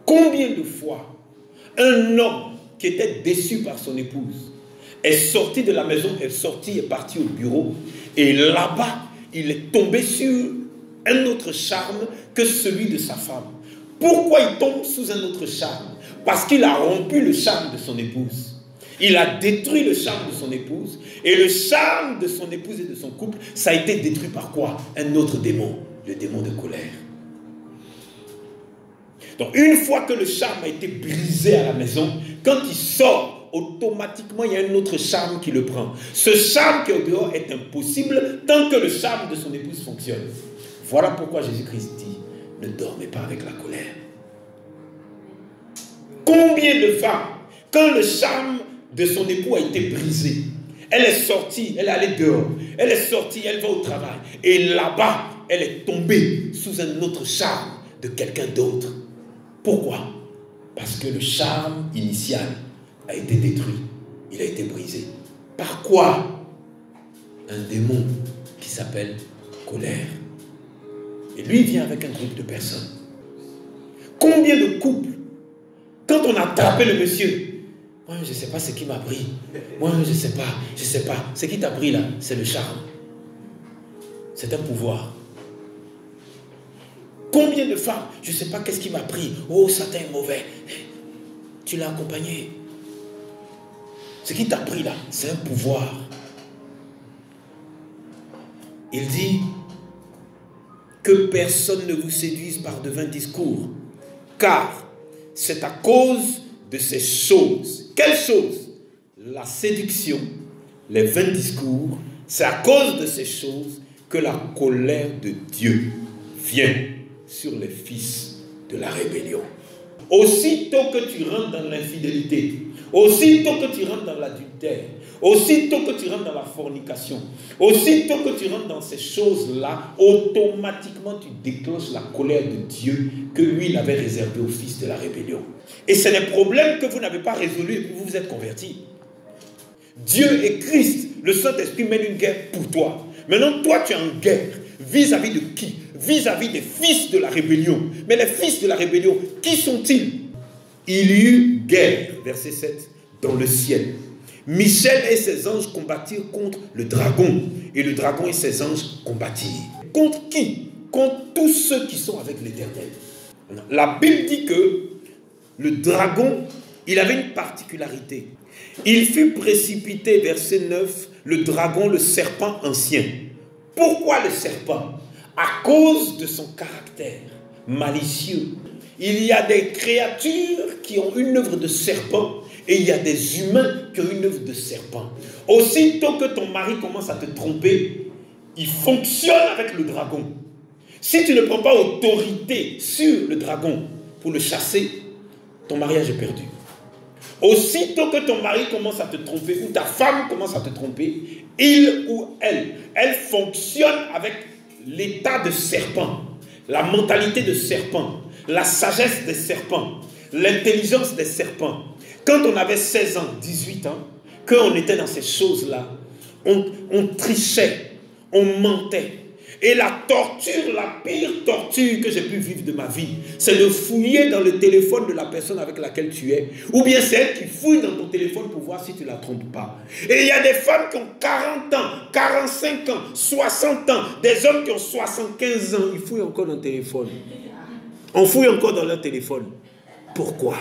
Combien de fois un homme qui était déçu par son épouse est sorti de la maison, est parti au bureau, et là-bas, il est tombé sur un autre charme que celui de sa femme. Pourquoi il tombe sous un autre charme? Parce qu'il a rompu le charme de son épouse. Il a détruit le charme de son épouse, et le charme de son épouse et de son couple, ça a été détruit par quoi? Un autre démon, le démon de colère. Donc une fois que le charme a été brisé à la maison, quand il sort, automatiquement il y a un autre charme qui le prend. Ce charme qui est au dehors est impossible tant que le charme de son épouse fonctionne. Voilà pourquoi Jésus-Christ dit, ne dormez pas avec la colère. Combien de femmes, quand le charme de son époux a été brisé, elle est sortie, elle est allée dehors, elle est sortie, elle va au travail, et là-bas, elle est tombée sous un autre charme de quelqu'un d'autre. Pourquoi? Parce que le charme initial a été détruit, il a été brisé. Par quoi? Un démon qui s'appelle colère. Et lui vient avec un groupe de personnes. Combien de couples, quand on a attrapé le monsieur, moi je ne sais pas ce qui m'a pris, moi je ne sais pas, ce qui t'a pris là, c'est le charme. C'est un pouvoir. Combien de femmes, je ne sais pas qu'est-ce qui m'a pris, oh Satan est mauvais, tu l'as accompagné. Ce qui t'a pris là, c'est un pouvoir. Il dit que personne ne vous séduise par de vains discours, car c'est à cause de ces choses. Quelles choses? La séduction, les vains discours, c'est à cause de ces choses que la colère de Dieu vient sur les fils de la rébellion. Aussitôt que tu rentres dans l'infidélité, aussitôt que tu rentres dans l'adultère, aussitôt que tu rentres dans la fornication, aussitôt que tu rentres dans ces choses-là, automatiquement tu déclenches la colère de Dieu que lui il avait réservée aux fils de la rébellion. Et c'est des problèmes que vous n'avez pas résolus et puis vous vous êtes convertis. Dieu et Christ, le Saint-Esprit mène une guerre pour toi. Maintenant, toi tu es en guerre. Vis-à-vis de qui? Vis-à-vis des fils de la rébellion. Mais les fils de la rébellion, qui sont-ils? Il y eut guerre, verset 7, dans le ciel. Michel et ses anges combattirent contre le dragon. Et le dragon et ses anges combattirent. Contre qui? Contre tous ceux qui sont avec l'Éternel. La Bible dit que le dragon, il avait une particularité. Il fut précipité, verset 9, le dragon, le serpent ancien. Pourquoi le serpent? À cause de son caractère malicieux. Il y a des créatures qui ont une œuvre de serpent et il y a des humains qui ont une œuvre de serpent. Aussitôt que ton mari commence à te tromper, il fonctionne avec le dragon. Si tu ne prends pas autorité sur le dragon pour le chasser, ton mariage est perdu. Aussitôt que ton mari commence à te tromper ou ta femme commence à te tromper, il ou elle fonctionne avec l'état de serpent, la mentalité de serpent, la sagesse des serpents, l'intelligence des serpents. Quand on avait 16 ans, 18 ans, quand on était dans ces choses-là, on trichait, on mentait. Et la torture, la pire torture que j'ai pu vivre de ma vie, c'est de fouiller dans le téléphone de la personne avec laquelle tu es. Ou bien c'est elle qui fouille dans ton téléphone pour voir si tu ne la trompes pas. Et il y a des femmes qui ont 40 ans, 45 ans, 60 ans, des hommes qui ont 75 ans, ils fouillent encore dans le téléphone. On fouille encore dans leur téléphone. Pourquoi?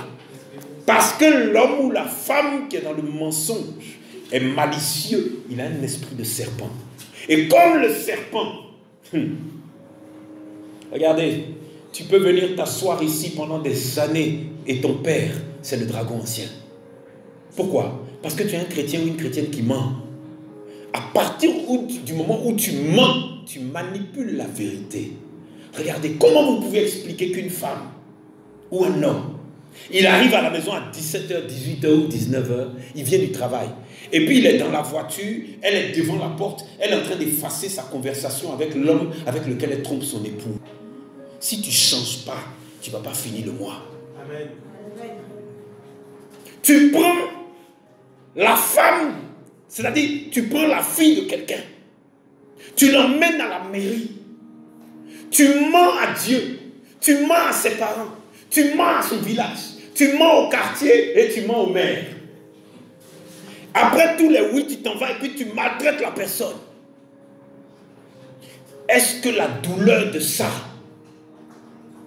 Parce que l'homme ou la femme qui est dans le mensonge est malicieux. Il a un esprit de serpent. Et comme le serpent, regardez, tu peux venir t'asseoir ici pendant des années et ton père, c'est le dragon ancien. Pourquoi? Parce que tu es un chrétien ou une chrétienne qui ment. À partir du moment où tu mens, tu manipules la vérité. Regardez, comment vous pouvez expliquer qu'une femme ou un homme, il arrive à la maison à 17h, 18h ou 19h, il vient du travail. Et puis il est dans la voiture, elle est devant la porte, elle est en train d'effacer sa conversation avec l'homme avec lequel elle trompe son époux. Si tu ne changes pas, tu ne vas pas finir le mois. Amen. Tu prends la femme, c'est-à-dire tu prends la fille de quelqu'un, tu l'emmènes à la mairie, tu mens à Dieu, tu mens à ses parents, Tu mens à son village. Tu mens au quartier et tu mens au maire. Après tous les oui, tu t'en vas et puis tu maltraites la personne. Est-ce que la douleur de ça,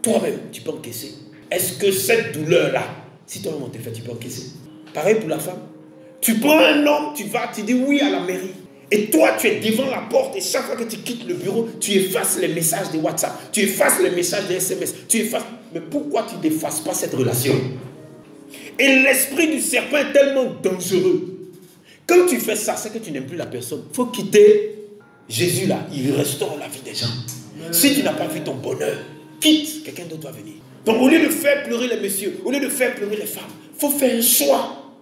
toi-même, tu peux encaisser? Est-ce que cette douleur-là, si toi-même on te fait, tu peux encaisser? Pareil pour la femme. Tu prends un homme, tu vas, tu dis oui à la mairie. Et toi, tu es devant la porte et chaque fois que tu quittes le bureau, tu effaces les messages de WhatsApp, tu effaces les messages de SMS, tu effaces. Mais pourquoi tu n'effaces pas cette relation? Et l'esprit du serpent est tellement dangereux. Quand tu fais ça, c'est que tu n'aimes plus la personne. Il faut quitter Jésus là, il restaure la vie des gens. Si tu n'as pas vu ton bonheur, quitte, quelqu'un d'autre va venir. Donc au lieu de faire pleurer les messieurs, au lieu de faire pleurer les femmes, il faut faire un choix.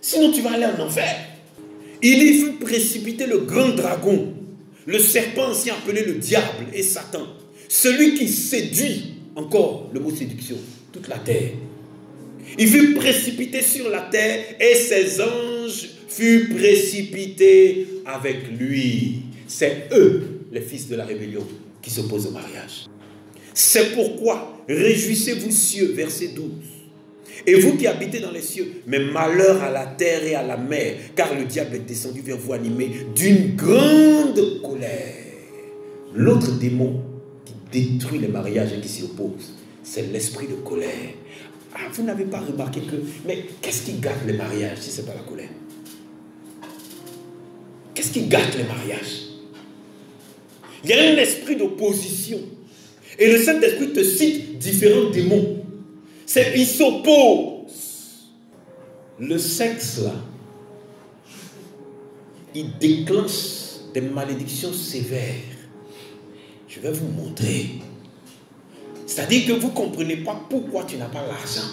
Sinon tu vas aller en enfer. Il faut précipiter le grand dragon, le serpent ancien appelé le diable et Satan. Celui qui séduit, encore le mot séduction, toute la terre. Il fut précipité sur la terre et ses anges furent précipités avec lui. C'est eux, les fils de la rébellion, qui s'opposent au mariage. C'est pourquoi, réjouissez-vous cieux, verset 12. Et vous qui habitez dans les cieux, mais malheur à la terre et à la mer, car le diable est descendu vers vous animé d'une grande colère. L'autre démon qui détruit les mariages et qui s'y oppose, c'est l'esprit de colère. Ah, vous n'avez pas remarqué que... Mais qu'est-ce qui gâte les mariages si ce n'est pas la colère? Qu'est-ce qui gâte les mariages? Il y a un esprit d'opposition. Et le Saint-Esprit te cite différents démons. Ils s'opposent. Le sexe, là, il déclenche des malédictions sévères. Je vais vous montrer. C'est-à-dire que vous ne comprenez pas pourquoi tu n'as pas l'argent.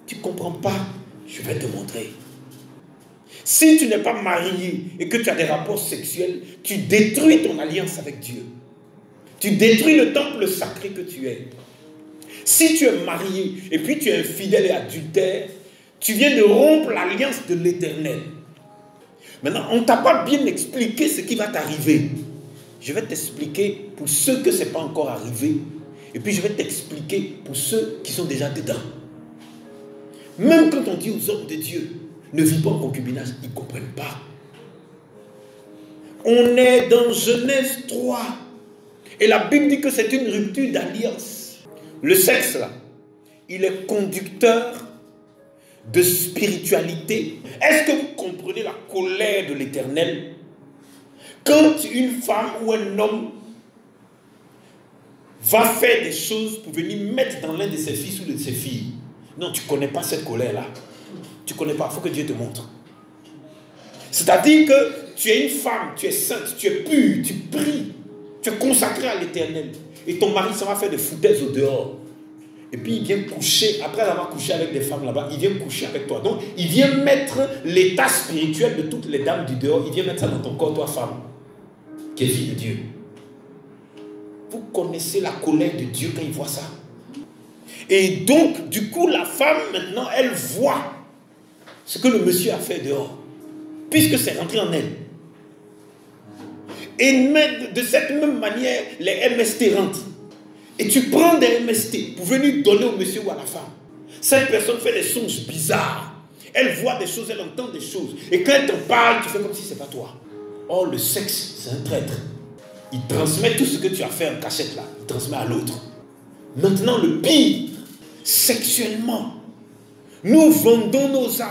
Tu ne comprends pas, je vais te montrer. Si tu n'es pas marié et que tu as des rapports sexuels, tu détruis ton alliance avec Dieu. Tu détruis le temple sacré que tu es. Si tu es marié et puis tu es infidèle et adultère, tu viens de rompre l'alliance de l'Éternel. Maintenant, on ne t'a pas bien expliqué ce qui va t'arriver. Je vais t'expliquer pour ceux que ce n'est pas encore arrivé. Et puis je vais t'expliquer pour ceux qui sont déjà dedans. Même quand on dit aux hommes de Dieu, ne vis pas en concubinage, ils ne comprennent pas. On est dans Genèse 3. Et la Bible dit que c'est une rupture d'alliance. Le sexe, là, il est conducteur de spiritualité. Est-ce que vous comprenez la colère de l'Éternel? Quand une femme ou un homme va faire des choses pour venir mettre dans l'un de ses fils ou de ses filles, non, tu ne connais pas cette colère-là. Tu ne connais pas, il faut que Dieu te montre. C'est-à-dire que tu es une femme, tu es sainte, tu es pure, tu pries, tu es consacré à l'Éternel. Et ton mari, ça va faire des foutaises au dehors. Et puis il vient coucher, après avoir couché avec des femmes là-bas, il vient coucher avec toi. Donc il vient mettre l'état spirituel de toutes les dames du dehors, il vient mettre ça dans ton corps, toi femme, qui est fille de Dieu. Vous connaissez la colère de Dieu quand il voit ça. Et donc, du coup, la femme, maintenant, elle voit ce que le monsieur a fait dehors, puisque c'est rentré en elle. Et de cette même manière, les MST rentrent. Et tu prends des MST pour venir donner au monsieur ou à la femme. Cette personne fait des songes bizarres. Elle voit des choses, elle entend des choses. Et quand elle te parle, tu fais comme si ce n'est pas toi. Or, le sexe, c'est un traître. Il transmet tout ce que tu as fait en cachette là. Il transmet à l'autre. Maintenant, le pire, sexuellement, nous vendons nos âmes.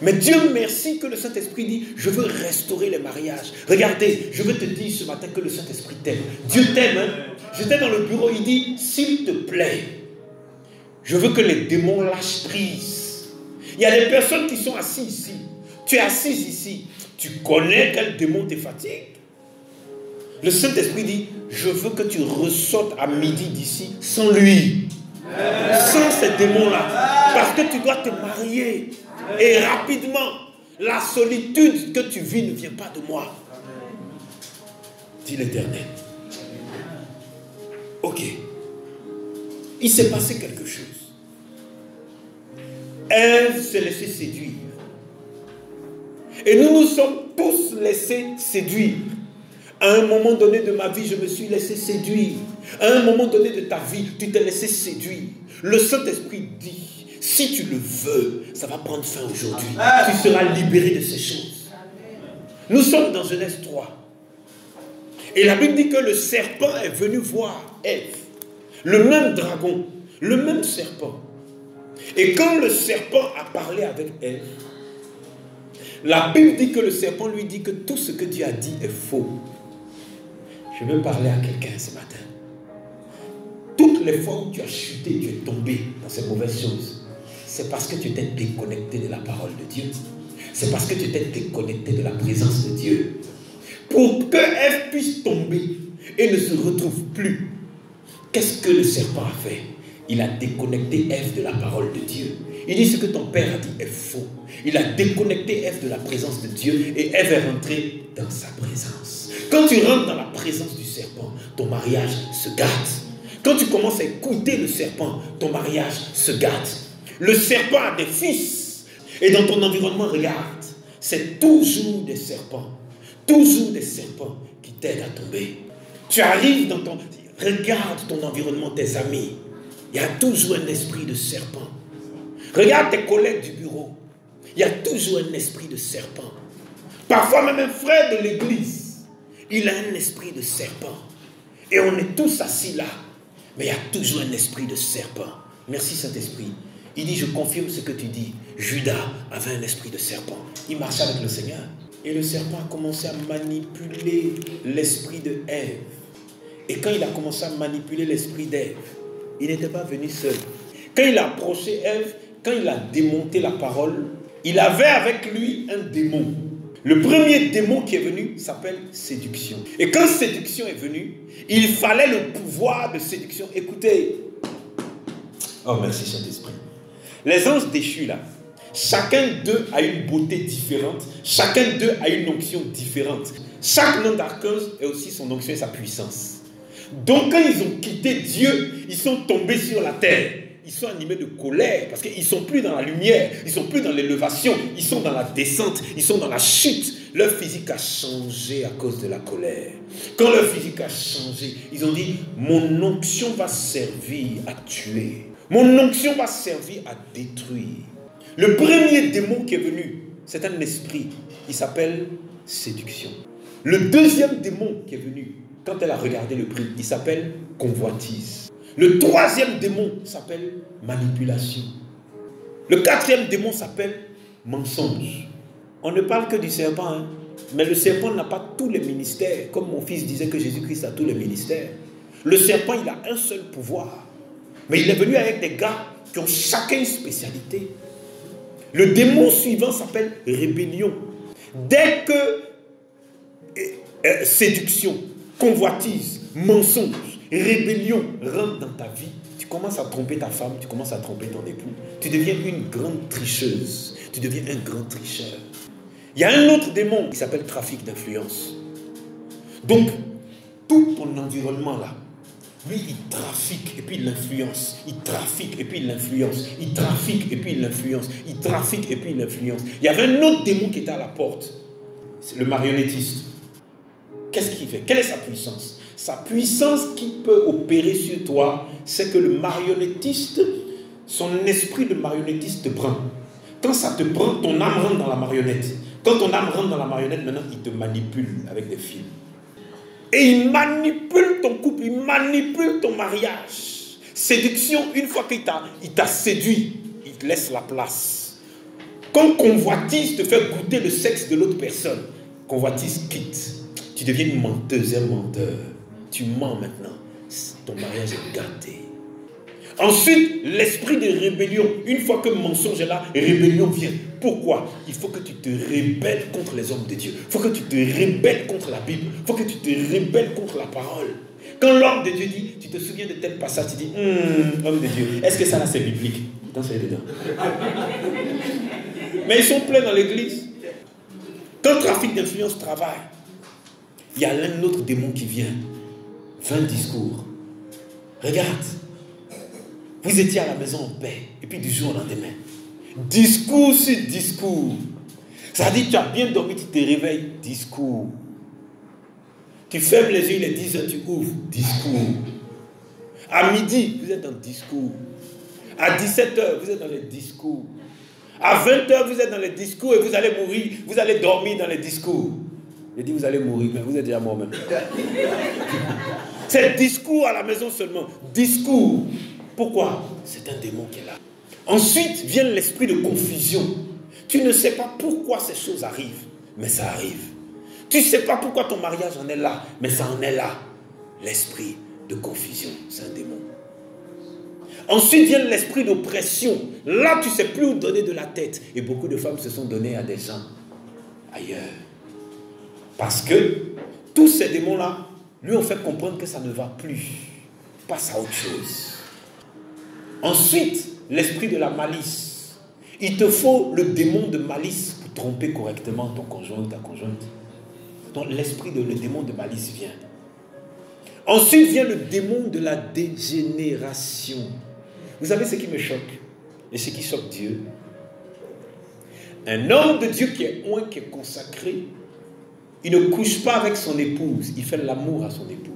Mais Dieu merci que le Saint-Esprit dit, je veux restaurer les mariages. Regardez, je veux te dire ce matin que le Saint-Esprit t'aime. Dieu t'aime. Hein? J'étais dans le bureau, il dit, s'il te plaît, je veux que les démons lâchent prise. Il y a des personnes qui sont assises ici. Tu es assise ici. Tu connais quel démon te fatigue. Le Saint-Esprit dit, je veux que tu ressortes à midi d'ici sans lui. Sans ces démons-là. Parce que tu dois te marier. Et rapidement, la solitude que tu vis ne vient pas de moi. Dit l'Éternel. Ok. Il s'est passé quelque chose. Ève s'est laissée séduire. Et nous nous sommes tous laissés séduire. À un moment donné de ma vie, je me suis laissé séduire. À un moment donné de ta vie, tu t'es laissé séduire. Le Saint-Esprit dit, si tu le veux, ça va prendre fin aujourd'hui. Tu seras libéré de ces choses. Nous sommes dans Genèse 3. Et la Bible dit que le serpent est venu voir Ève. Le même dragon, le même serpent. Et quand le serpent a parlé avec Ève, la Bible dit que le serpent lui dit que tout ce que Dieu a dit est faux. Je veux parler à quelqu'un ce matin. Toutes les fois où tu as chuté, tu es tombé dans ces mauvaises choses, c'est parce que tu t'es déconnecté de la parole de Dieu. C'est parce que tu t'es déconnecté de la présence de Dieu. Pour que Ève puisse tomber et ne se retrouve plus, qu'est-ce que le serpent a fait? Il a déconnecté Ève de la parole de Dieu. Il dit ce que ton père a dit est faux. Il a déconnecté Ève de la présence de Dieu et Ève est rentrée dans sa présence. Quand tu rentres dans la présence du serpent, ton mariage se gâte. Quand tu commences à écouter le serpent, ton mariage se gâte. Le serpent a des fils. Et dans ton environnement, regarde, c'est toujours des serpents. Toujours des serpents qui t'aident à tomber. Tu arrives dans ton... Regarde ton environnement, tes amis. Il y a toujours un esprit de serpent. Regarde tes collègues du bureau. Il y a toujours un esprit de serpent. Parfois même un frère de l'église, il a un esprit de serpent. Et on est tous assis là. Mais il y a toujours un esprit de serpent. Merci Saint-Esprit. Il dit, je confirme ce que tu dis. Judas avait un esprit de serpent. Il marchait avec le Seigneur. Et le serpent a commencé à manipuler l'esprit de Ève. Et quand il a commencé à manipuler l'esprit d'Ève, il n'était pas venu seul. Quand il a approché Ève, quand il a démonté la parole, il avait avec lui un démon. Le premier démon qui est venu s'appelle séduction. Et quand séduction est venue, il fallait le pouvoir de séduction. Écoutez. Oh, merci Saint-Esprit. Les anges déchus là, chacun d'eux a une beauté différente. Chacun d'eux a une onction différente. Chaque nom d'archange est aussi son onction et sa puissance. Donc quand ils ont quitté Dieu, ils sont tombés sur la terre. Ils sont animés de colère parce qu'ils ne sont plus dans la lumière, ils ne sont plus dans l'élévation, ils sont dans la descente, ils sont dans la chute. Leur physique a changé à cause de la colère. Quand leur physique a changé, ils ont dit, mon onction va servir à tuer. Mon onction va servir à détruire. Le premier démon qui est venu, c'est un esprit. Il s'appelle séduction. Le deuxième démon qui est venu, quand elle a regardé le prix, il s'appelle convoitise. Le troisième démon s'appelle manipulation. Le quatrième démon s'appelle mensonge. On ne parle que du serpent, hein? Mais le serpent n'a pas tous les ministères. Comme mon fils disait que Jésus-Christ a tous les ministères. Le serpent, il a un seul pouvoir. Mais il est venu avec des gars qui ont chacun une spécialité. Le démon suivant s'appelle rébellion. Dès que séduction, convoitise, mensonge, rébellion rentre dans ta vie, tu commences à tromper ta femme, tu commences à tromper ton époux. Tu deviens une grande tricheuse. Tu deviens un grand tricheur. Il y a un autre démon qui s'appelle trafic d'influence. Donc, tout ton environnement là, lui, il trafique et puis il l'influence. Il trafique et puis il l'influence. Il trafique et puis il l'influence. Il trafique et puis il l'influence. Il y avait un autre démon qui était à la porte. C'est le marionnettiste. Qu'est-ce qu'il fait? Quelle est sa puissance? Sa puissance qui peut opérer sur toi, c'est que le marionnettiste, son esprit de marionnettiste te prend. Quand ça te prend, ton âme rentre dans la marionnette. Quand ton âme rentre dans la marionnette, maintenant, il te manipule avec des fils. Et il manipule ton couple, il manipule ton mariage. Séduction, une fois qu'il t'a séduit, il te laisse la place. Quand convoitise te fait goûter le sexe de l'autre personne, convoitise quitte. Tu deviens une menteuse, un menteur. Tu mens maintenant. Ton mariage est gâté. Ensuite, l'esprit de rébellion. Une fois que le mensonge est là, rébellion vient. Pourquoi? Il faut que tu te rébelles contre les hommes de Dieu. Il faut que tu te rébelles contre la Bible. Il faut que tu te rébelles contre la parole. Quand l'homme de Dieu dit, tu te souviens de tel passage, tu dis, homme de Dieu, est-ce que ça là c'est biblique? Pourtant c'est dedans. Mais ils sont pleins dans l'église. Quand le trafic d'influence travaille, il y a l'un autre démon qui vient. 20 discours. Regarde. Vous étiez à la maison en paix. Et puis du jour au lendemain. Discours sur discours. Ça dit, tu as bien dormi, tu te réveilles. Discours. Tu fermes les yeux, il est 10 heures, tu ouvres. Discours. À midi, vous êtes dans le discours. À 17h, vous êtes dans les discours. À 20h, vous êtes dans les discours et vous allez mourir. Vous allez dormir dans les discours. Je dis, vous allez mourir, mais vous êtes déjà mort même. C'est discours à la maison seulement. Discours. Pourquoi? C'est un démon qui est là. Ensuite vient l'esprit de confusion. Tu ne sais pas pourquoi ces choses arrivent, mais ça arrive. Tu ne sais pas pourquoi ton mariage en est là, mais ça en est là. L'esprit de confusion, c'est un démon. Ensuite vient l'esprit d'oppression. Là, tu ne sais plus où donner de la tête. Et beaucoup de femmes se sont données à des gens ailleurs. Parce que tous ces démons-là lui ont fait comprendre que ça ne va plus. Passe à autre chose. Ensuite, l'esprit de la malice. Il te faut le démon de malice pour tromper correctement ton conjoint ou ta conjointe. Donc l'esprit le démon de malice vient. Ensuite vient le démon de la dégénération. Vous savez ce qui me choque et ce qui choque Dieu? Un homme de Dieu qui est oint, qui est consacré, il ne couche pas avec son épouse, il fait l'amour à son épouse.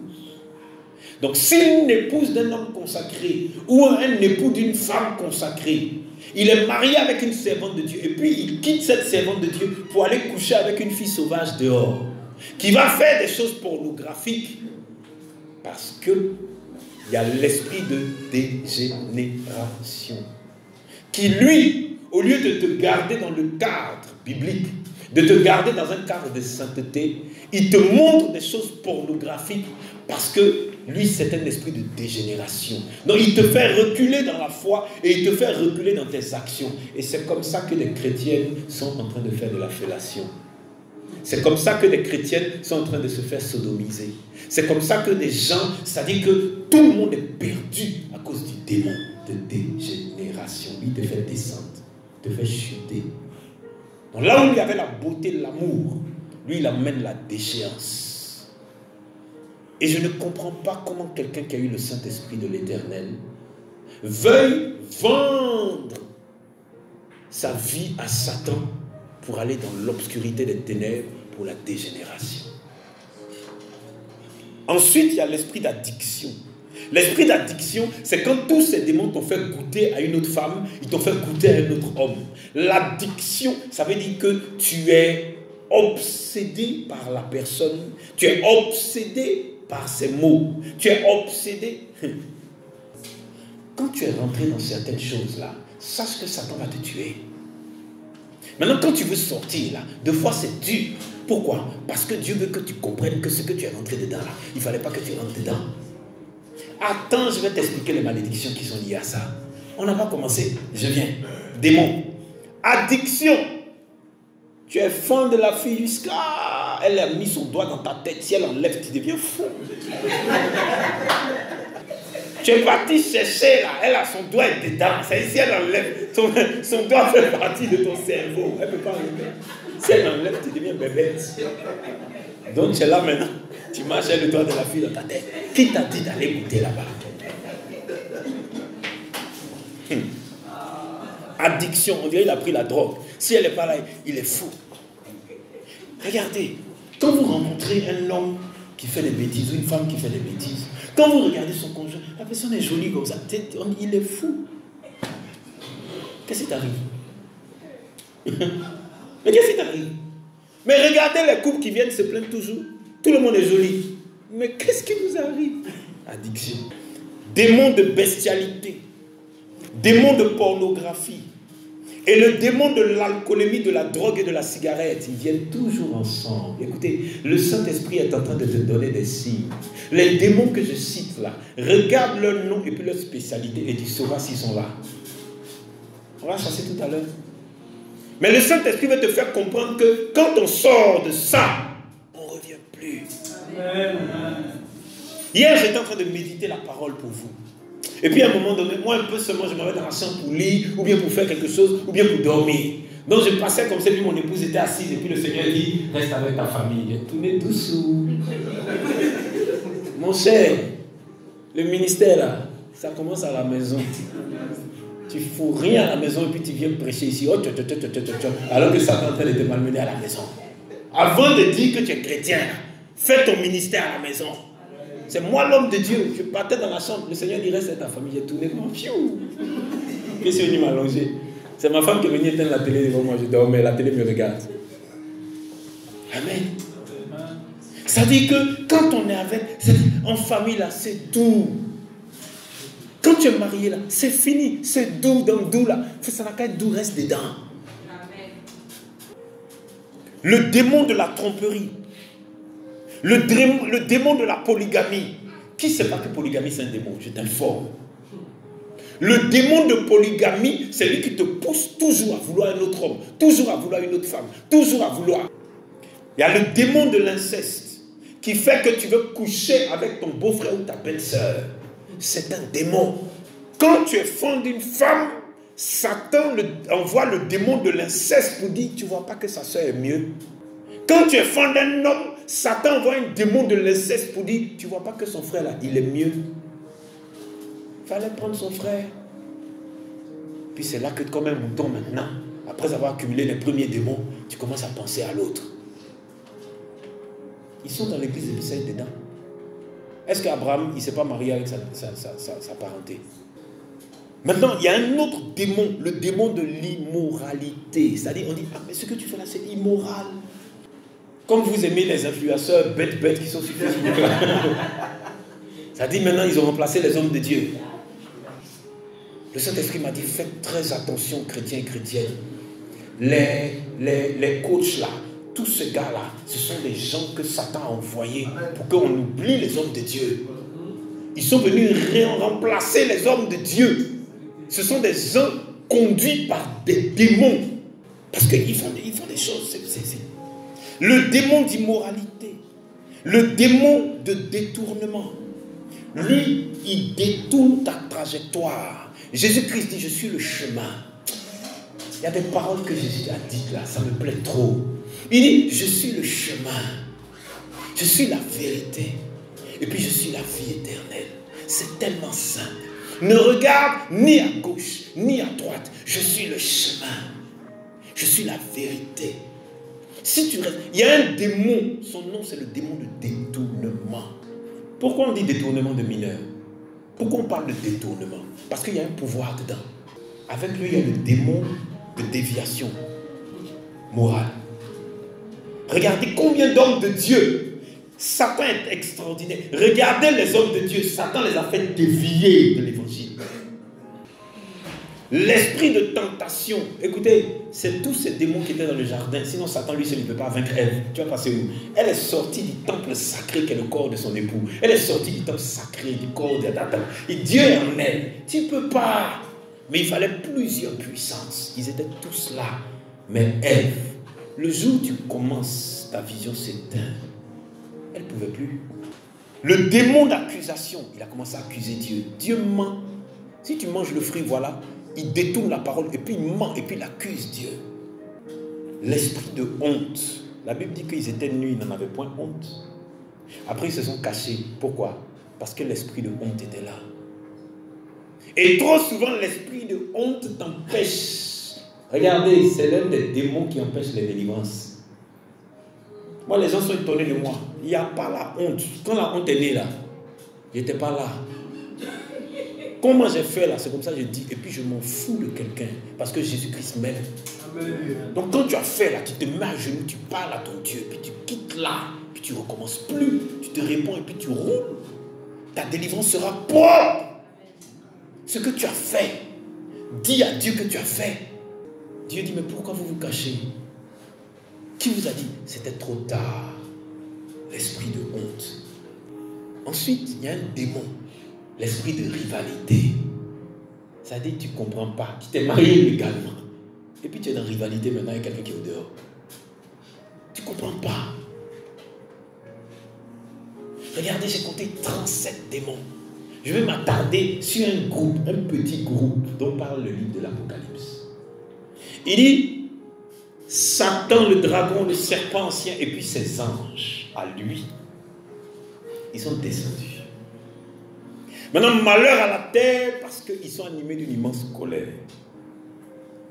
Donc si une épouse d'un homme consacré ou un époux d'une femme consacrée, il est marié avec une servante de Dieu et puis il quitte cette servante de Dieu pour aller coucher avec une fille sauvage dehors, qui va faire des choses pornographiques, parce que il y a l'esprit de dégénération qui, lui, au lieu de te garder dans le cadre biblique, de te garder dans un cadre de sainteté, il te montre des choses pornographiques parce que lui, c'est un esprit de dégénération. Donc, il te fait reculer dans la foi et il te fait reculer dans tes actions. Et c'est comme ça que les chrétiennes sont en train de faire de la fellation. C'est comme ça que les chrétiennes sont en train de se faire sodomiser. C'est comme ça que des gens, c'est-à-dire que tout le monde est perdu à cause du démon de dégénération. Il te fait descendre, te fait chuter. Donc là où il y avait la beauté de l'amour, lui il amène la déchéance. Et je ne comprends pas comment quelqu'un qui a eu le Saint-Esprit de l'Éternel veuille vendre sa vie à Satan pour aller dans l'obscurité des ténèbres pour la dégénération. Ensuite, il y a l'esprit d'addiction. L'esprit d'addiction, c'est quand tous ces démons t'ont fait goûter à une autre femme, ils t'ont fait goûter à un autre homme. L'addiction, ça veut dire que tu es obsédé par la personne, tu es obsédé par ses mots, tu es obsédé. Quand tu es rentré dans certaines choses-là, sache que Satan va te tuer. Maintenant, quand tu veux sortir, là, deux fois c'est dur. Pourquoi? Parce que Dieu veut que tu comprennes que ce que tu es rentré dedans, là, il ne fallait pas que tu rentres dedans. Attends, je vais t'expliquer les malédictions qui sont liées à ça. On n'a pas commencé. Je viens. Démon. Addiction. Tu es fan de la fille jusqu'à... Elle a mis son doigt dans ta tête. Si elle enlève, tu deviens fou. Tu es parti chercher là. Elle a son doigt dedans. C'est si elle enlève, son doigt fait partie de ton cerveau. Elle ne peut pas enlever. Si elle enlève, tu deviens bébête. Donc tu es là maintenant. Tu marches le doigt de la fille dans ta tête. Qui t'a dit d'aller goûter là-bas? Addiction, on dirait qu'il a pris la drogue. Si elle n'est pas là, il est fou. Regardez, quand vous rencontrez un homme qui fait des bêtises ou une femme qui fait des bêtises, quand vous regardez son conjoint, la personne est jolie comme ça, il est fou. Qu'est-ce qui t'arrive? Mais qu'est-ce qui t'arrive? Mais regardez les couples qui viennent se plaindre toujours. Tout le monde est joli. Mais qu'est-ce qui vous arrive? Addiction. Démon de bestialité. Démon de pornographie. Et le démon de l'alcoolémie, de la drogue et de la cigarette, ils viennent toujours ensemble. Écoutez, le Saint-Esprit est en train de te donner des signes. Les démons que je cite là, regarde leur nom et puis leur spécialité et tu sauras s'ils sont là. On va chasser tout à l'heure. Mais le Saint-Esprit va te faire comprendre que quand on sort de ça, on ne revient plus. Amen. Hier, j'étais en train de méditer la parole pour vous. Et puis à un moment donné, moi un peu seulement, je m'en vais dans la chambre pour lire, ou bien pour faire quelque chose, ou bien pour dormir. Donc je passais comme ça, puis mon épouse était assise, et puis le Seigneur dit, reste avec ta famille. J'ai tourné doucement. Mon cher, le ministère là, ça commence à la maison. Tu ne fous rien à la maison, et puis tu viens prêcher ici, alors que ça est en train de te malmener à la maison. Avant de dire que tu es chrétien, fais ton ministère à la maison. C'est moi l'homme de Dieu. Je partais dans la chambre. Le Seigneur dirait, c'est ta famille. J'ai tourné. Qu'est-ce qu'il m'a allongé? C'est ma femme qui est venue éteindre la télé devant moi. Je dormais. La télé me regarde. Amen. Ça dit que quand on est en famille là, c'est doux. Quand tu es marié là, c'est fini. C'est doux, donc doux là. Ça n'a qu'à être doux, reste dedans. Amen. Le démon de la tromperie. Le démon de la polygamie. Qui ne sait pas que polygamie c'est un démon? Je t'informe. Le démon de polygamie, c'est lui qui te pousse toujours à vouloir un autre homme, toujours à vouloir une autre femme, toujours à vouloir. Il y a le démon de l'inceste qui fait que tu veux coucher avec ton beau-frère ou ta belle-sœur. C'est un démon. Quand tu es fond d'une femme, Satan envoie le démon de l'inceste pour dire, tu ne vois pas que sa sœur est mieux. Quand tu es fond d'un homme, Satan envoie un démon de l'inceste pour dire, tu ne vois pas que son frère là, il est mieux. Il fallait prendre son frère. Puis c'est là que comme un mouton maintenant, après avoir accumulé les premiers démons, tu commences à penser à l'autre. Ils sont dans l'église et puis ça est dedans. Est-ce qu'Abraham, il ne s'est pas marié avec sa parenté? Maintenant, il y a un autre démon, le démon de l'immoralité. C'est-à-dire, on dit, ah mais ce que tu fais là, c'est immoral. Comme vous aimez les influenceurs bêtes qui sont sur Facebook là. Ça dit maintenant, ils ont remplacé les hommes de Dieu. Le Saint-Esprit m'a dit, faites très attention, chrétiens et chrétiennes. Les coachs là, tous ces gars-là, ce sont des gens que Satan a envoyés pour qu'on oublie les hommes de Dieu. Ils sont venus remplacer les hommes de Dieu. Ce sont des gens conduits par des démons. Parce qu'ils font des choses. Le démon d'immoralité, le démon de détournement, lui, il détourne ta trajectoire. Jésus-Christ dit, je suis le chemin. Il y a des paroles que Jésus a dites là, ça me plaît trop. Il dit, je suis le chemin, je suis la vérité, et puis je suis la vie éternelle. C'est tellement simple. Ne regarde ni à gauche, ni à droite. Je suis le chemin. Je suis la vérité. Si tu restes, il y a un démon, son nom c'est le démon de détournement. Pourquoi on dit détournement de mineurs? Pourquoi on parle de détournement? Parce qu'il y a un pouvoir dedans. Avec lui, il y a le démon de déviation morale. Regardez combien d'hommes de Dieu. Satan est extraordinaire. Regardez les hommes de Dieu. Satan les a fait dévier de l'évangile. L'esprit de tentation. Écoutez, c'est tous ces démons qui étaient dans le jardin. Sinon, Satan, lui, il ne peut pas vaincre Ève. Tu vas passer où? Elle est sortie du temple sacré qui est le corps de son époux. Elle est sortie du temple sacré, du corps d'Adam. Et Dieu est en elle. Tu ne peux pas. Mais il fallait plusieurs puissances. Ils étaient tous là. Mais Ève, le jour où tu commences, ta vision s'éteint. Elle ne pouvait plus. Le démon d'accusation, il a commencé à accuser Dieu. Dieu ment. Si tu manges le fruit, voilà, il détourne la parole et puis il ment et puis il accuse Dieu. L'esprit de honte. La Bible dit qu'ils étaient nus, ils n'en avaient point honte. Après, ils se sont cachés. Pourquoi? Parce que l'esprit de honte était là. Et trop souvent, l'esprit de honte t'empêche. Regardez, c'est l'un des démons qui empêche les délivrances. Moi, les gens sont étonnés de moi. Il n'y a pas la honte. Quand la honte est née là, je n'étais pas là. Comment j'ai fait là? C'est comme ça que je dis. Et puis je m'en fous de quelqu'un. Parce que Jésus-Christ m'aime. Donc quand tu as fait là, tu te mets à genoux, tu parles à ton Dieu, puis tu quittes là, puis tu ne recommences plus. Tu te réponds et puis tu roules. Ta délivrance sera propre. Ce que tu as fait, dis à Dieu que tu as fait. Dieu dit, mais pourquoi vous vous cachez? Qui vous a dit? C'était trop tard. L'esprit de honte. Ensuite, il y a un démon. L'esprit de rivalité. Ça dit, tu ne comprends pas. Tu t'es marié légalement. Et puis tu es dans rivalité maintenant avec quelqu'un qui est au dehors. Tu ne comprends pas. Regardez, j'ai compté 37 démons. Je vais m'attarder sur un groupe, un petit groupe dont parle le livre de l'Apocalypse. Il dit, Satan, le dragon, le serpent ancien, et puis ses anges, à lui, ils sont descendus. Maintenant, malheur à la terre parce qu'ils sont animés d'une immense colère.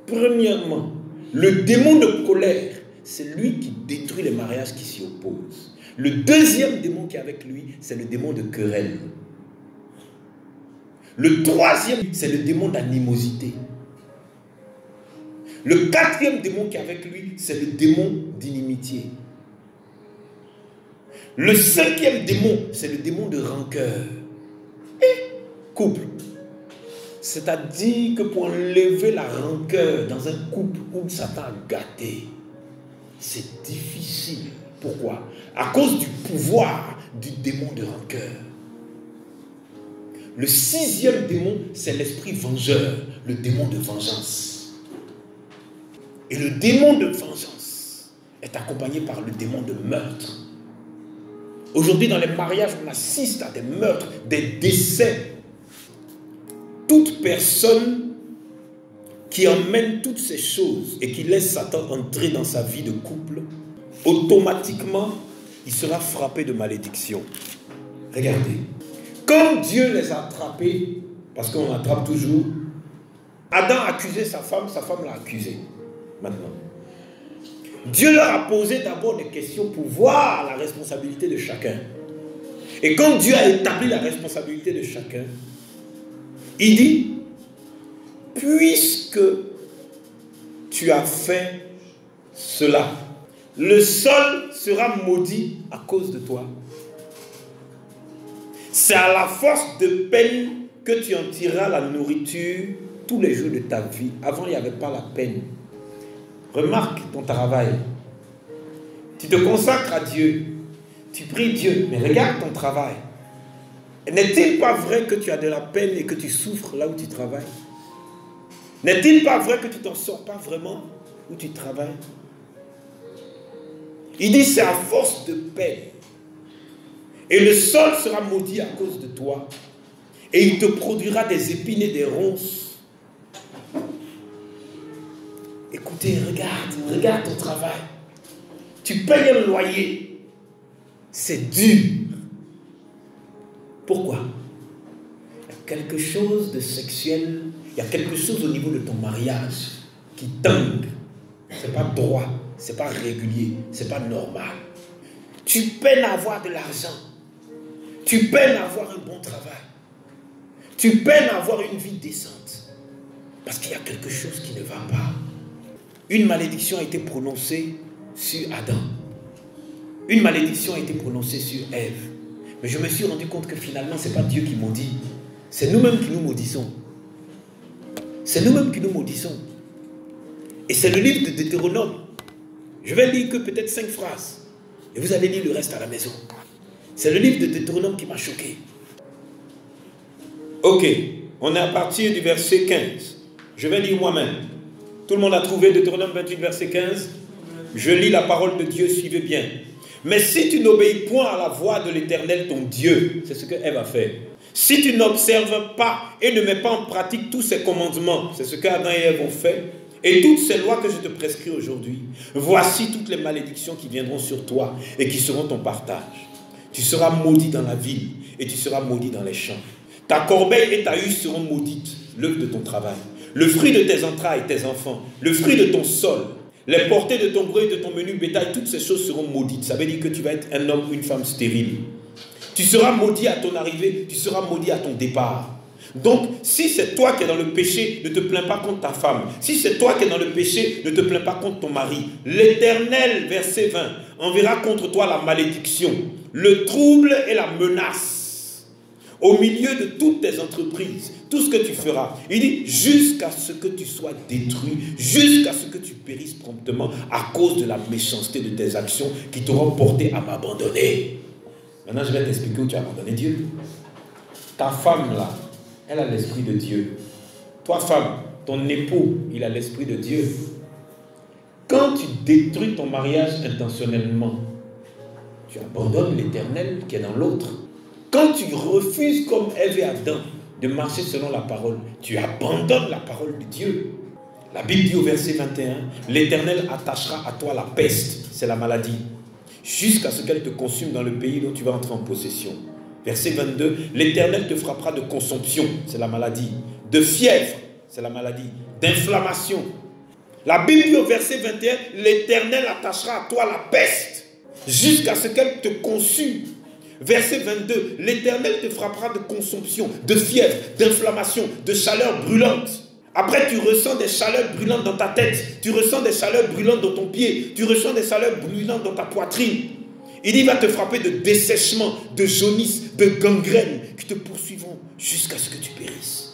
Premièrement, le démon de colère c'est lui qui détruit les mariages qui s'y opposent. Le deuxième démon qui est avec lui, c'est le démon de querelle. Le troisième, c'est le démon d'animosité. Le quatrième démon qui est avec lui, c'est le démon d'inimitié. Le cinquième démon, c'est le démon de rancœur. Et couple. C'est-à-dire que pour enlever la rancœur dans un couple où Satan a gâté, c'est difficile. Pourquoi? À cause du pouvoir du démon de rancœur. Le sixième démon, c'est l'esprit vengeur, le démon de vengeance. Et le démon de vengeance est accompagné par le démon de meurtre. Aujourd'hui, dans les mariages, on assiste à des meurtres, des décès. Toute personne qui emmène toutes ces choses et qui laisse Satan entrer dans sa vie de couple, automatiquement, il sera frappé de malédiction. Regardez. Quand Dieu les a attrapés, parce qu'on attrape toujours, Adam a accusé sa femme l'a accusé. Maintenant, Dieu leur a posé d'abord des questions pour voir la responsabilité de chacun. Et quand Dieu a établi la responsabilité de chacun, il dit, puisque tu as fait cela, le sol sera maudit à cause de toi. C'est à la force de peine que tu en tireras la nourriture tous les jours de ta vie. Avant, il n'y avait pas la peine. Remarque ton travail. Tu te consacres à Dieu. Tu pries Dieu. Mais regarde ton travail. N'est-il pas vrai que tu as de la peine et que tu souffres là où tu travailles? N'est-il pas vrai que tu t'en sors pas vraiment où tu travailles? Il dit c'est à force de peine. Et le sol sera maudit à cause de toi. Et il te produira des épines et des ronces. Écoutez, regarde ton travail. Tu payes un loyer. C'est dur. Pourquoi? Il y a quelque chose de sexuel, il y a quelque chose au niveau de ton mariage qui tangue. Ce n'est pas droit, ce n'est pas régulier, ce n'est pas normal. Tu peines à avoir de l'argent. Tu peines à avoir un bon travail. Tu peines à avoir une vie décente. Parce qu'il y a quelque chose qui ne va pas. Une malédiction a été prononcée sur Adam. Une malédiction a été prononcée sur Ève. Mais je me suis rendu compte que finalement, ce n'est pas Dieu qui maudit. C'est nous-mêmes qui nous maudissons. C'est nous-mêmes qui nous maudissons. Et c'est le livre de Deutéronome. Je vais lire que peut-être 5 phrases. Et vous allez lire le reste à la maison. C'est le livre de Deutéronome qui m'a choqué. Ok, on est à partir du verset 15. Je vais lire moi-même. Tout le monde a trouvé Deutéronome 28, verset 15? Je lis la parole de Dieu, suivez bien. Mais si tu n'obéis point à la voix de l'Éternel ton Dieu, c'est ce que Ève a fait. Si tu n'observes pas et ne mets pas en pratique tous ces commandements, c'est ce qu'Adam et Ève ont fait, et toutes ces lois que je te prescris aujourd'hui, voici toutes les malédictions qui viendront sur toi et qui seront ton partage. Tu seras maudit dans la ville et tu seras maudit dans les champs. Ta corbeille et ta huche seront maudites, l'œuvre de ton travail. Le fruit de tes entrailles, tes enfants, le fruit de ton sol, les portées de ton gros et de ton menu bétail, toutes ces choses seront maudites. Ça veut dire que tu vas être un homme ou une femme stérile. Tu seras maudit à ton arrivée, tu seras maudit à ton départ. Donc, si c'est toi qui es dans le péché, ne te plains pas contre ta femme. Si c'est toi qui es dans le péché, ne te plains pas contre ton mari. L'Éternel, verset 20, enverra contre toi la malédiction, le trouble et la menace. Au milieu de toutes tes entreprises, tout ce que tu feras. Il dit, jusqu'à ce que tu sois détruit, jusqu'à ce que tu périsses promptement à cause de la méchanceté de tes actions qui t'auront porté à m'abandonner. Maintenant, je vais t'expliquer où tu as abandonné Dieu. Ta femme, là, elle a l'esprit de Dieu. Toi, femme, ton époux, il a l'esprit de Dieu. Quand tu détruis ton mariage intentionnellement, tu abandonnes l'Éternel qui est dans l'autre. Quand tu refuses, comme Ève et Adam, de marcher selon la parole, tu abandonnes la parole de Dieu. La Bible dit au verset 21, l'Éternel attachera à toi la peste, c'est la maladie, jusqu'à ce qu'elle te consume dans le pays dont tu vas entrer en possession. Verset 22, l'Éternel te frappera de consomption, c'est la maladie, de fièvre, c'est la maladie, d'inflammation. La Bible dit au verset 21, l'Éternel attachera à toi la peste jusqu'à ce qu'elle te consume. Verset 22, l'Éternel te frappera de consomption, de fièvre, d'inflammation, de chaleur brûlante. Après, tu ressens des chaleurs brûlantes dans ta tête, tu ressens des chaleurs brûlantes dans ton pied, tu ressens des chaleurs brûlantes dans ta poitrine. Il dit, il va te frapper de dessèchement, de jaunisse, de gangrène qui te poursuivront jusqu'à ce que tu périsses.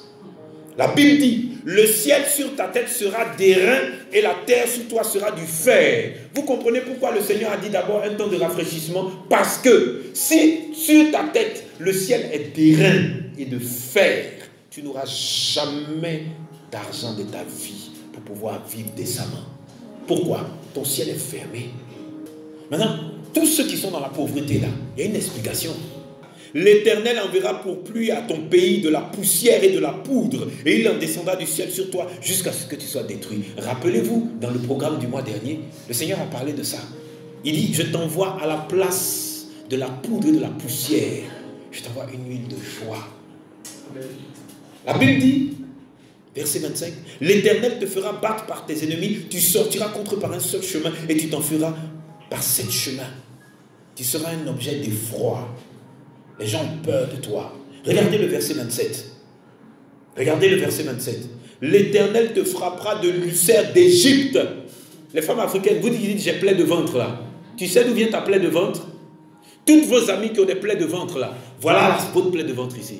La Bible dit, le ciel sur ta tête sera d'airain et la terre sous toi sera du fer. Vous comprenez pourquoi le Seigneur a dit d'abord un temps de rafraîchissement? Parce que si sur ta tête le ciel est d'airain et de fer, tu n'auras jamais d'argent de ta vie pour pouvoir vivre décemment. Pourquoi? Ton ciel est fermé. Maintenant, tous ceux qui sont dans la pauvreté là, il y a une explication. L'Éternel enverra pour pluie à ton pays de la poussière et de la poudre, et il en descendra du ciel sur toi jusqu'à ce que tu sois détruit. Rappelez-vous, dans le programme du mois dernier, le Seigneur a parlé de ça. Il dit, je t'envoie à la place de la poudre et de la poussière, je t'envoie une huile de joie. La Bible dit, verset 25, l'Éternel te fera battre par tes ennemis, tu sortiras contre par un seul chemin, et tu t'en feras par 7 chemins. Tu seras un objet d'effroi. Les gens ont peur de toi. Regardez le verset 27. Regardez le verset 27. L'Éternel te frappera de l'ulcère d'Égypte. Les femmes africaines, vous dites, j'ai plaie de ventre là. Tu sais d'où vient ta plaie de ventre? Toutes vos amies qui ont des plaies de ventre là, voilà votre plaie de ventre ici.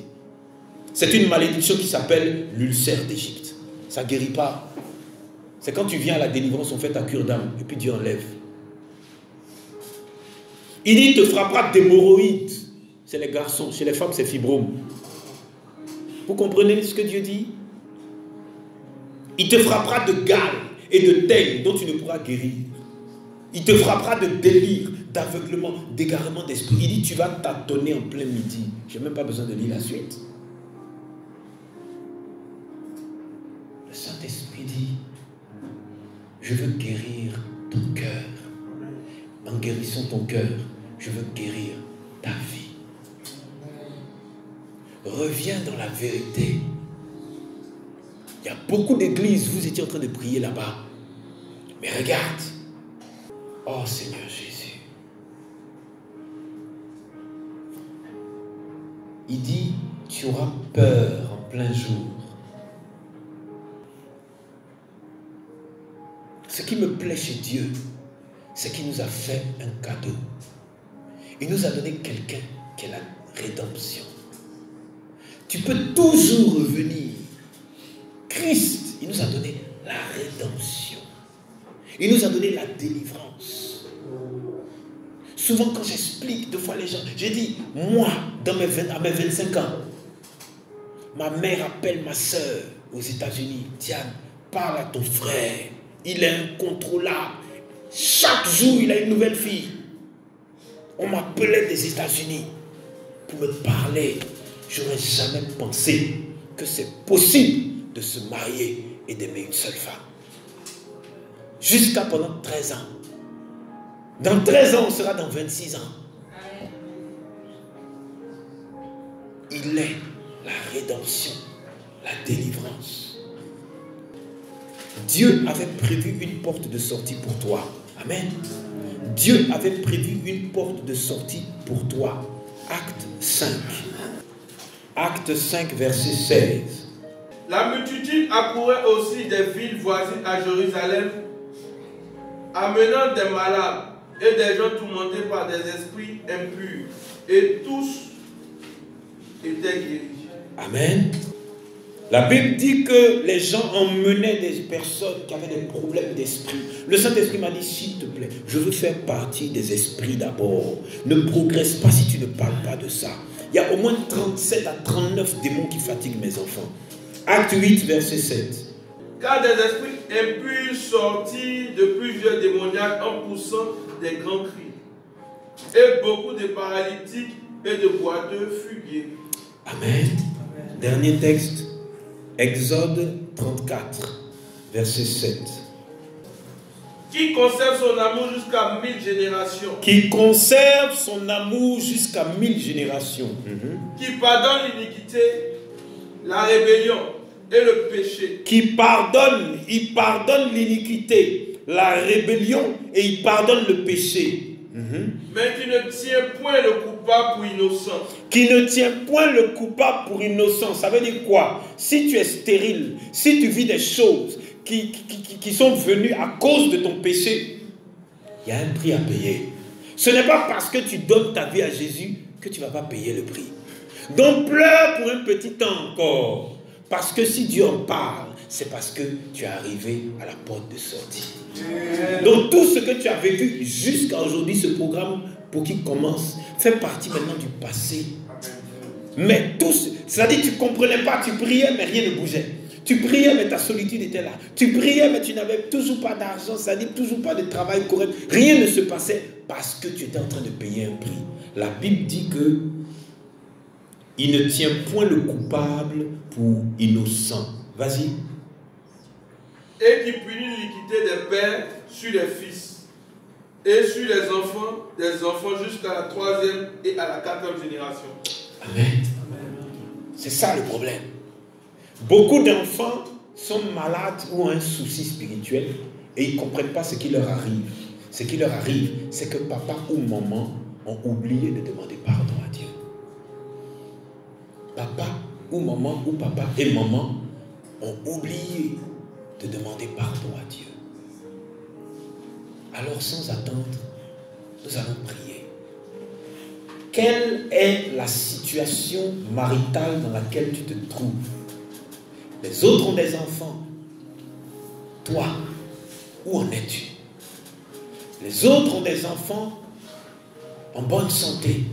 C'est une malédiction qui s'appelle l'ulcère d'Égypte. Ça ne guérit pas. C'est quand tu viens à la délivrance, on fait ta cure d'âme et puis Dieu enlève. Il dit, il te frappera d'hémorroïdes. C'est les garçons, chez les femmes c'est fibrome. Vous comprenez ce que Dieu dit? Il te frappera de gale et de teigne dont tu ne pourras guérir. Il te frappera de délire, d'aveuglement, d'égarement d'esprit. Il dit, tu vas tâtonner en plein midi. Je n'ai même pas besoin de lire la suite. Le Saint-Esprit dit, je veux guérir ton cœur. En guérissant ton cœur, je veux guérir ta vie. Reviens dans la vérité. Il y a beaucoup d'églises, vous étiez en train de prier là-bas. Mais regarde. Oh Seigneur Jésus. Il dit, tu auras peur en plein jour. Ce qui me plaît chez Dieu, c'est qu'il nous a fait un cadeau. Il nous a donné quelqu'un qui est la rédemption. Tu peux toujours revenir. Christ, il nous a donné la rédemption. Il nous a donné la délivrance. Souvent quand j'explique, deux fois les gens, j'ai dit, moi, à mes 25 ans, ma mère appelle ma soeur aux États-Unis. Diane, parle à ton frère. Il est incontrôlable. Chaque jour, il a une nouvelle fille. On m'appelait des États-Unis pour me parler. Je n'aurais jamais pensé que c'est possible de se marier et d'aimer une seule femme. Jusqu'à pendant 13 ans. Dans 13 ans, on sera dans 26 ans. Il est la rédemption, la délivrance. Dieu avait prévu une porte de sortie pour toi. Amen. Dieu avait prévu une porte de sortie pour toi. Acte 5. Acte 5, verset 16. La multitude accourait aussi des villes voisines à Jérusalem, amenant des malades et des gens tourmentés par des esprits impurs. Et tous étaient guéris. Amen. La Bible dit que les gens emmenaient des personnes qui avaient des problèmes d'esprit. Le Saint-Esprit m'a dit, s'il te plaît, je veux faire partie des esprits d'abord. Ne progresse pas si tu ne parles pas de ça. Il y a au moins 37 à 39 démons qui fatiguent mes enfants. Acte 8, verset 7. Car des esprits impurs sortis de plusieurs démoniaques en poussant des grands cris. Et beaucoup de paralytiques et de boiteux furent guéris. Amen. Dernier texte. Exode 34, verset 7. Qui conserve son amour jusqu'à 1000 générations. Qui conserve son amour jusqu'à 1000 générations. Qui pardonne l'iniquité, la rébellion et le péché. Qui pardonne, il pardonne l'iniquité, la rébellion et il pardonne le péché. Mais qui ne tient point le coupable pour innocent. Qui ne tient point le coupable pour innocent. Ça veut dire quoi? Si tu es stérile, si tu vis des choses qui sont venues à cause de ton péché, il y a un prix à payer. Ce n'est pas parce que tu donnes ta vie à Jésus que tu ne vas pas payer le prix. Donc pleure pour un petit temps encore. Parce que si Dieu en parle, c'est parce que tu es arrivé à la porte de sortie. Donc tout ce que tu as vécu jusqu'à aujourd'hui, ce programme pour qu'il commence, fait partie maintenant du passé. Mais tout, c'est-à-dire tu ne comprenais pas, tu priais mais rien ne bougeait. Tu priais mais ta solitude était là. Tu priais mais tu n'avais toujours pas d'argent, c'est-à-dire toujours pas de travail correct. Rien ne se passait parce que tu étais en train de payer un prix. La Bible dit que il ne tient point le coupable pour innocent. Vas-y. Et qui punit l'iniquité des pères sur les fils, et sur les enfants des enfants jusqu'à la 3e et à la 4e génération. Amen. C'est ça le problème. Beaucoup d'enfants sont malades ou ont un souci spirituel et ils ne comprennent pas ce qui leur arrive. Ce qui leur arrive, c'est que papa ou maman ont oublié de demander pardon à Dieu. Papa ou maman ou papa et maman ont oublié de demander pardon à Dieu. Alors sans attendre, nous allons prier. Quelle est la situation maritale dans laquelle tu te trouves? Les autres ont des enfants. Toi, où en es-tu? Les autres ont des enfants en bonne santé.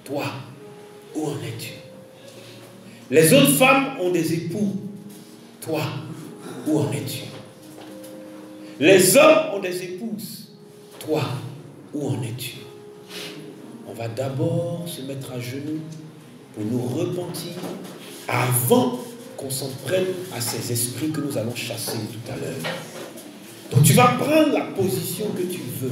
Toi, où en es-tu? Les autres femmes ont des époux. Toi, où en es-tu? Les hommes ont des épouses. Toi, où en es-tu? On va d'abord se mettre à genoux pour nous repentir avant qu'on s'en prenne à ces esprits que nous allons chasser tout à l'heure. Donc tu vas prendre la position que tu veux.